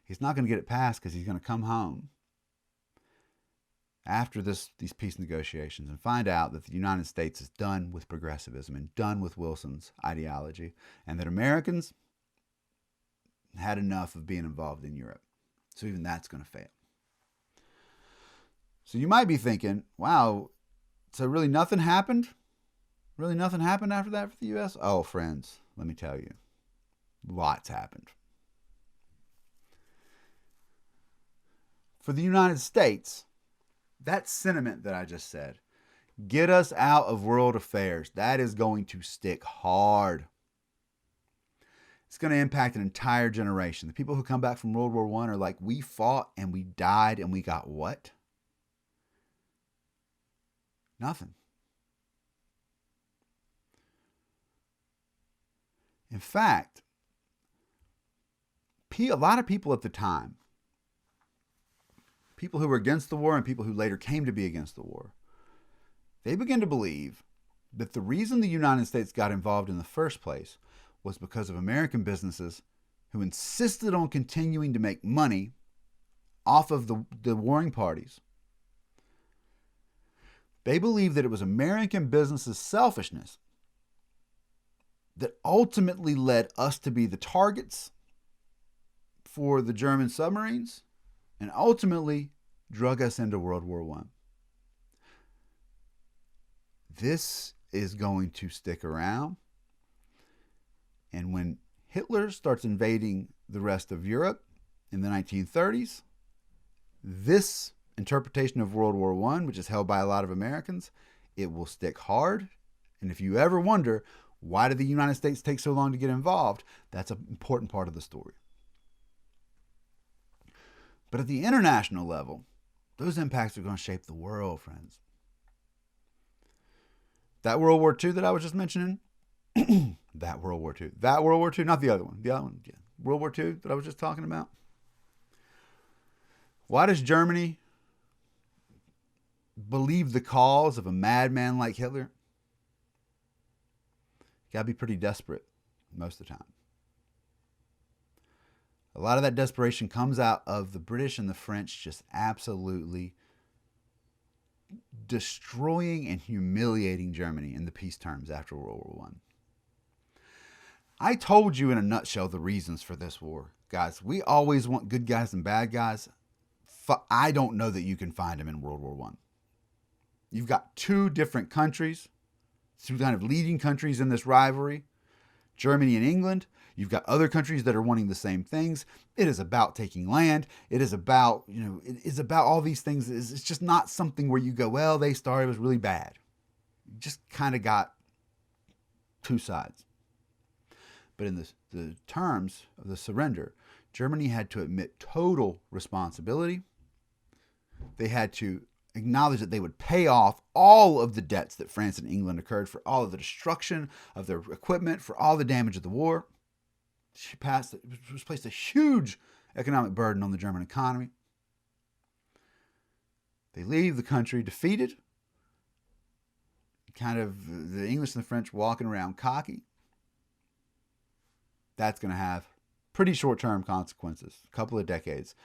He's not going to get it passed because he's going to come home after these peace negotiations and find out that the United States is done with progressivism and done with Wilson's ideology, and that Americans had enough of being involved in Europe. So even that's going to fail. So you might be thinking, wow, so really nothing happened? Really nothing happened after that for the U.S.? Oh, friends, let me tell you, lots happened. For the United States, that sentiment that I just said, get us out of world affairs, that is going to stick hard. It's going to impact an entire generation. The people who come back from World War I are like, we fought and we died and we got what? Nothing. In fact, a lot of people at the time, people who were against the war and people who later came to be against the war, they began to believe that the reason the United States got involved in the first place was because of American businesses who insisted on continuing to make money off of the warring parties. They believed that it was American businesses' selfishness that ultimately led us to be the targets for the German submarines and ultimately drug us into World War I. This is going to stick around. And when Hitler starts invading the rest of Europe in the 1930s, this interpretation of World War I, which is held by a lot of Americans, it will stick hard. And if you ever wonder, why did the United States take so long to get involved? That's an important part of the story. But at the international level, those impacts are going to shape the world, friends. That World War II that I was just mentioning, that World War II, not the other one, yeah. World War II that I was just talking about. Why does Germany believe the cause of a madman like Hitler? You got to be pretty desperate most of the time. A lot of that desperation comes out of the British and the French just absolutely destroying and humiliating Germany in the peace terms after World War I. I told you in a nutshell the reasons for this war, guys. We always want good guys and bad guys. I don't know that you can find them in World War One. You've got two different countries, two kind of leading countries in this rivalry, Germany and England. You've got other countries that are wanting the same things. It is about taking land. It is about, it is about all these things. It's just not something where you go, well, they started, it was really bad. You just kind of got two sides. But in the terms of the surrender, Germany had to admit total responsibility. They had to acknowledge that they would pay off all of the debts that France and England incurred for all of the destruction of their equipment, for all the damage of the war. It was placed a huge economic burden on the German economy. They leave the country defeated, kind of the English and the French walking around cocky. That's going to have pretty short-term consequences, a couple of decades,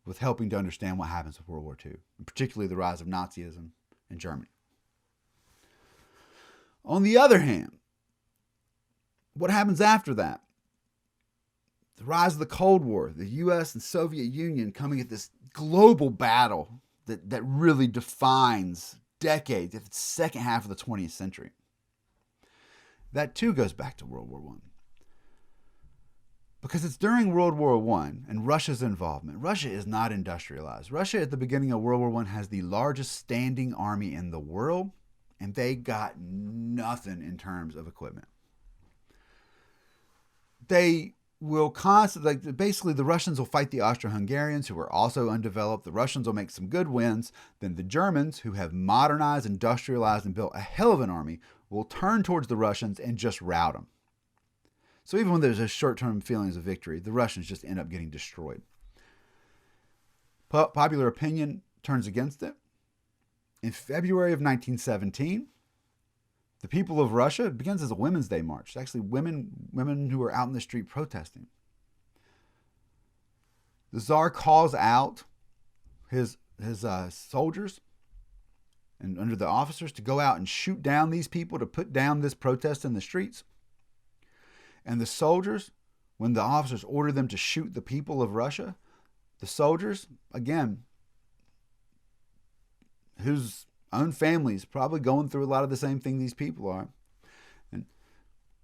with helping to understand what happens with World War II, and particularly the rise of Nazism in Germany. On the other hand, what happens after that? The rise of the Cold War, the U.S. and Soviet Union coming at this global battle that really defines decades, if it's the second half of the 20th century. That too goes back to World War I. Because it's during World War I and Russia's involvement. Russia is not industrialized. Russia at the beginning of World War I has the largest standing army in the world, and they got nothing in terms of equipment. They will constantly, basically the Russians will fight the Austro-Hungarians, who are also undeveloped. The Russians will make some good wins. Then the Germans, who have modernized, industrialized, and built a hell of an army, will turn towards the Russians and just rout them. So even when there's a short-term feelings of victory, the Russians just end up getting destroyed. Popular opinion turns against it. In February of 1917, the people of Russia, it begins as a Women's Day march. It's actually women who are out in the street protesting. The Tsar calls out his soldiers and under the officers to go out and shoot down these people, to put down this protest in the streets. And the soldiers, when the officers ordered them to shoot the people of Russia, the soldiers, again, whose own families probably going through a lot of the same thing these people are, and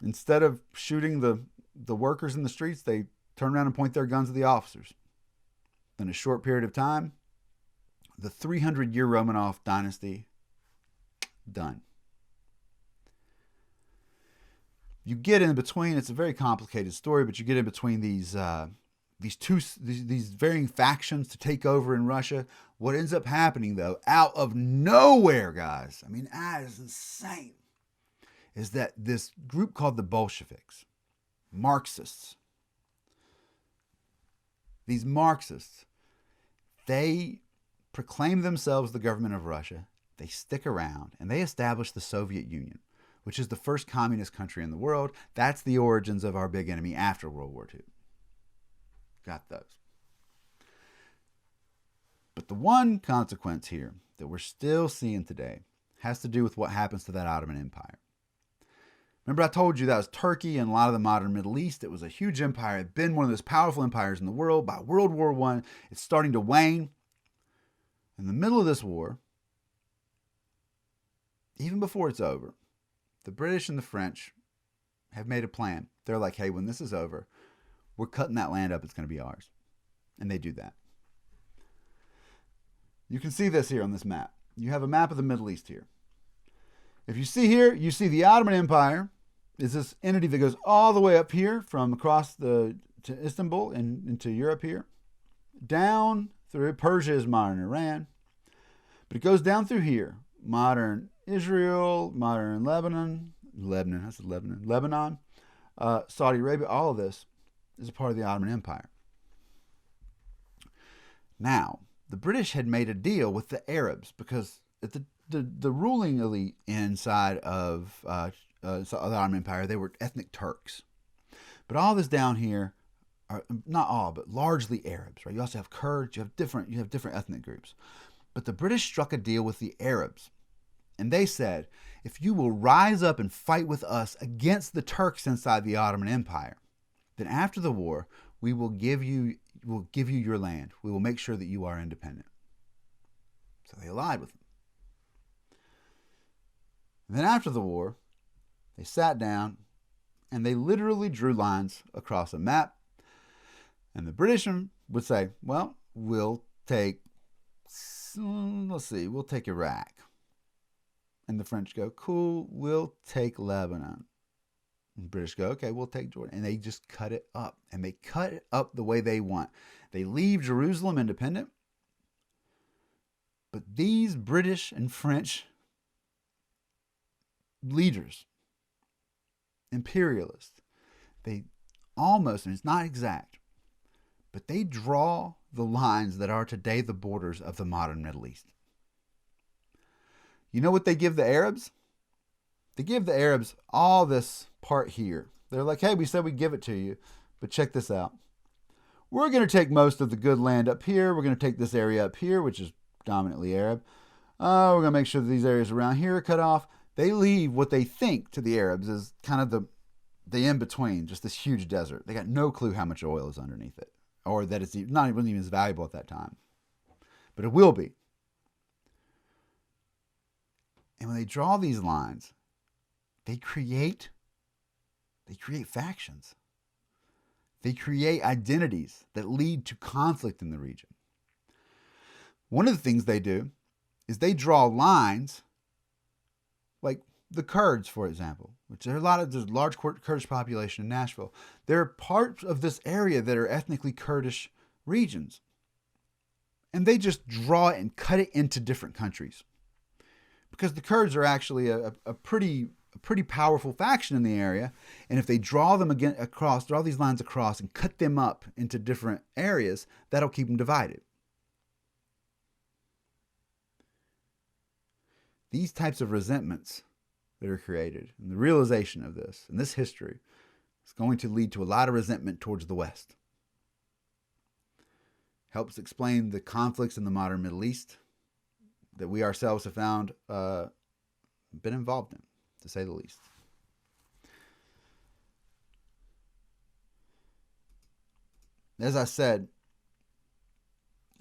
instead of shooting the workers in the streets, they turn around and point their guns at the officers. In a short period of time, the 300-year Romanov dynasty, done. You get in between, it's a very complicated story, but you get in between these varying factions to take over in Russia. What ends up happening, though, out of nowhere, guys, I mean, that is insane, is that this group called the Bolsheviks, Marxists, these Marxists, they proclaim themselves the government of Russia. They stick around, and they establish the Soviet Union, which is the first communist country in the world. That's the origins of our big enemy after World War II. Got those. But the one consequence here that we're still seeing today has to do with what happens to that Ottoman Empire. Remember I told you that was Turkey and a lot of the modern Middle East. It was a huge empire. It had been one of those powerful empires in the world. By World War I, it's starting to wane. In the middle of this war, even before it's over, the British and the French have made a plan. They're like, hey, when this is over, we're cutting that land up. It's going to be ours. And they do that. You can see this here on this map. You have a map of the Middle East here. If you see here, you see the Ottoman Empire is this entity that goes all the way up here from across to Istanbul and into Europe here. Down through, Persia is modern Iran. But it goes down through here. Modern Israel, modern Lebanon, Saudi Arabia, all of this is a part of the Ottoman Empire. Now, the British had made a deal with the Arabs because the ruling elite inside of the Ottoman Empire, they were ethnic Turks. But all this down here are not all, but largely Arabs, right? You also have Kurds, you have different ethnic groups. But the British struck a deal with the Arabs. And they said, if you will rise up and fight with us against the Turks inside the Ottoman Empire, then after the war, we will give you your land. We will make sure that you are independent. So they allied with them. And then after the war, they sat down and they literally drew lines across a map. And the British would say, well, we'll take Iraq. And the French go, cool, we'll take Lebanon. And the British go, okay, we'll take Jordan. And they just cut it up. And they cut it up the way they want. They leave Jerusalem independent. But these British and French leaders, imperialists, they almost, and it's not exact, but they draw the lines that are today the borders of the modern Middle East. You know what they give the Arabs? They give the Arabs all this part here. They're like, hey, we said we'd give it to you, but check this out. We're going to take most of the good land up here. We're going to take this area up here, which is dominantly Arab. We're going to make sure that these areas around here are cut off. They leave what they think to the Arabs is kind of the in-between, just this huge desert. They got no clue how much oil is underneath it, or that it's not even as valuable at that time. But it will be. And when they draw these lines, they create factions. They create identities that lead to conflict in the region. One of the things they do is they draw lines like the Kurds, for example, which there's a large Kurdish population in Nashville. There are parts of this area that are ethnically Kurdish regions. And they just draw it and cut it into different countries. Because the Kurds are actually a pretty powerful faction in the area, and if they draw these lines across and cut them up into different areas, that'll keep them divided. These types of resentments that are created, and the realization of this, and this history, is going to lead to a lot of resentment towards the West. Helps explain the conflicts in the modern Middle East that we ourselves have found been involved in, to say the least. As I said,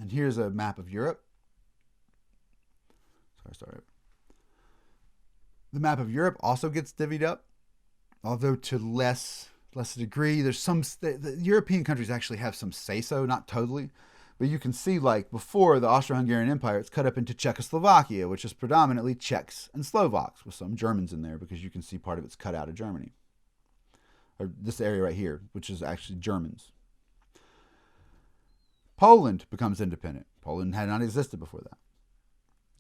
and here's a map of Europe. Sorry. The map of Europe also gets divvied up, although to less a degree. There's the European countries actually have some say-so, not totally. But you can see, like before the Austro-Hungarian Empire, it's cut up into Czechoslovakia, which is predominantly Czechs and Slovaks, with some Germans in there, because you can see part of it's cut out of Germany. Or this area right here, which is actually Germans. Poland becomes independent. Poland had not existed before that.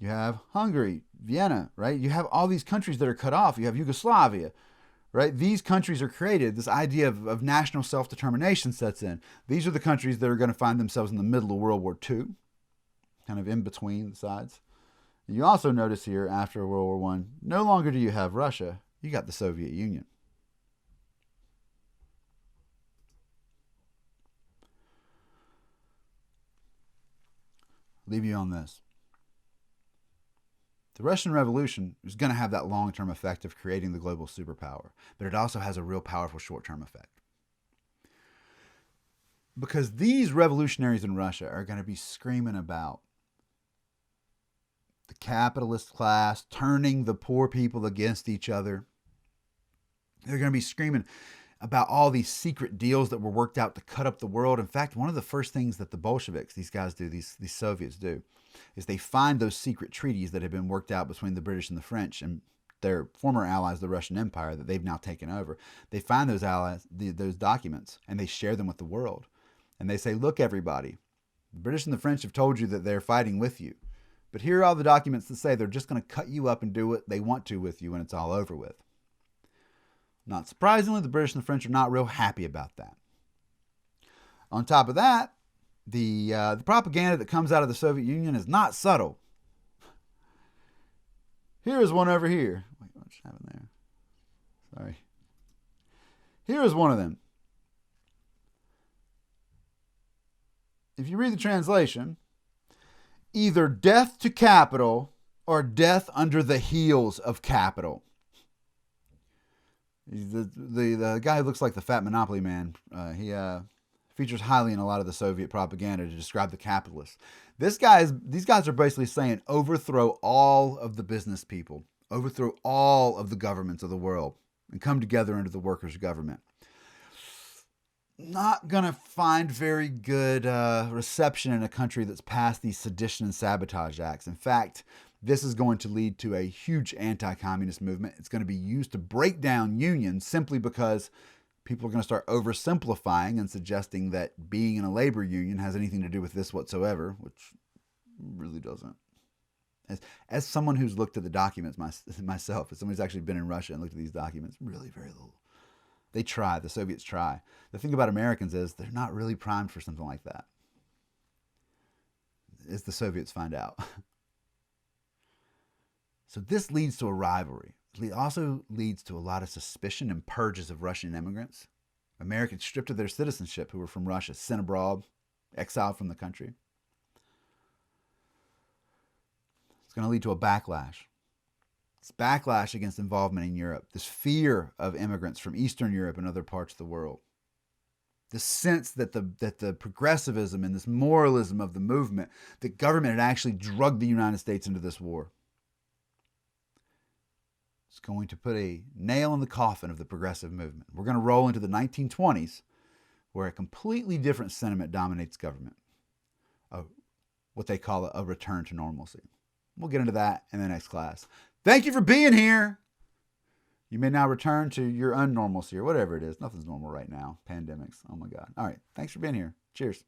You have Hungary, Vienna, right? You have all these countries that are cut off. You have Yugoslavia, right? These countries are created. This idea of national self-determination sets in. These are the countries that are going to find themselves in the middle of World War II, kind of in between the sides. You also notice here, after World War I, no longer do you have Russia. You got the Soviet Union. Leave you on this. The Russian Revolution is going to have that long-term effect of creating the global superpower, but it also has a real powerful short-term effect. Because these revolutionaries in Russia are going to be screaming about the capitalist class turning the poor people against each other. They're going to be screaming about all these secret deals that were worked out to cut up the world. In fact, one of the first things that the Bolsheviks, these guys do, these Soviets do, is they find those secret treaties that had been worked out between the British and the French and their former allies, the Russian Empire, that they've now taken over. They find those allies, those documents, and they share them with the world. And they say, look, everybody, the British and the French have told you that they're fighting with you. But here are all the documents that say they're just going to cut you up and do what they want to with you when it's all over with. Not surprisingly, the British and the French are not real happy about that. On top of that, the propaganda that comes out of the Soviet Union is not subtle. Here is one over here. Wait, what's happening there? Sorry. Here is one of them. If you read the translation, either death to capital or death under the heels of capital. The guy who looks like the fat Monopoly man, he features highly in a lot of the Soviet propaganda to describe the capitalists. These guys are basically saying overthrow all of the business people, overthrow all of the governments of the world, and come together under the workers' government. Not going to find very good reception in a country that's passed these sedition and sabotage acts. In fact, this is going to lead to a huge anti-communist movement. It's going to be used to break down unions simply because people are going to start oversimplifying and suggesting that being in a labor union has anything to do with this whatsoever, which really doesn't. As someone who's looked at the documents myself, as someone who's actually been in Russia and looked at these documents, really very little. They try. The Soviets try. The thing about Americans is they're not really primed for something like that, as the Soviets find out. So this leads to a rivalry. It also leads to a lot of suspicion and purges of Russian immigrants. Americans stripped of their citizenship who were from Russia, sent abroad, exiled from the country. It's going to lead to a backlash. It's backlash against involvement in Europe. This fear of immigrants from Eastern Europe and other parts of the world. The sense that the progressivism and this moralism of the movement, the government had actually drugged the United States into this war. It's going to put a nail in the coffin of the progressive movement. We're going to roll into the 1920s, where a completely different sentiment dominates government. What they call a return to normalcy. We'll get into that in the next class. Thank you for being here. You may now return to your unnormalcy or whatever it is. Nothing's normal right now. Pandemics. Oh my God. All right. Thanks for being here. Cheers.